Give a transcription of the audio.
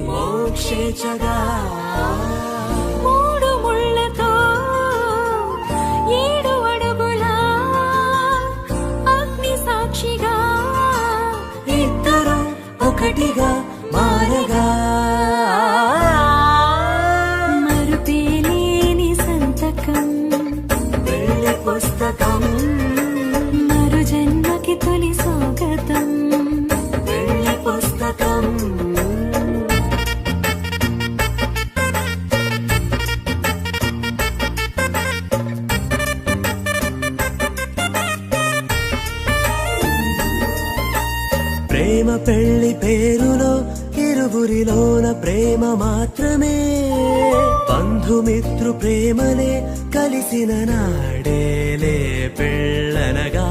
మోక్షేచగా మూడు ముళ్ళతో 7 అడుగుల అగ్ని సాక్షిగా ఇద్దరు ఒకటిగా మారగా మరుపేలేని సంతకం పెళ్లి పుస్తకం మరు జన్మకి తొలి స్వాగతం పెళ్లి పుస్తకం ప్రేమ పెళ్లి పేరులో ఇరువురిలోన ప్రేమ మాత్రమే బంధుమిత్రు ప్రేమలే కలిసిన నాడేలే పెళ్ళనగా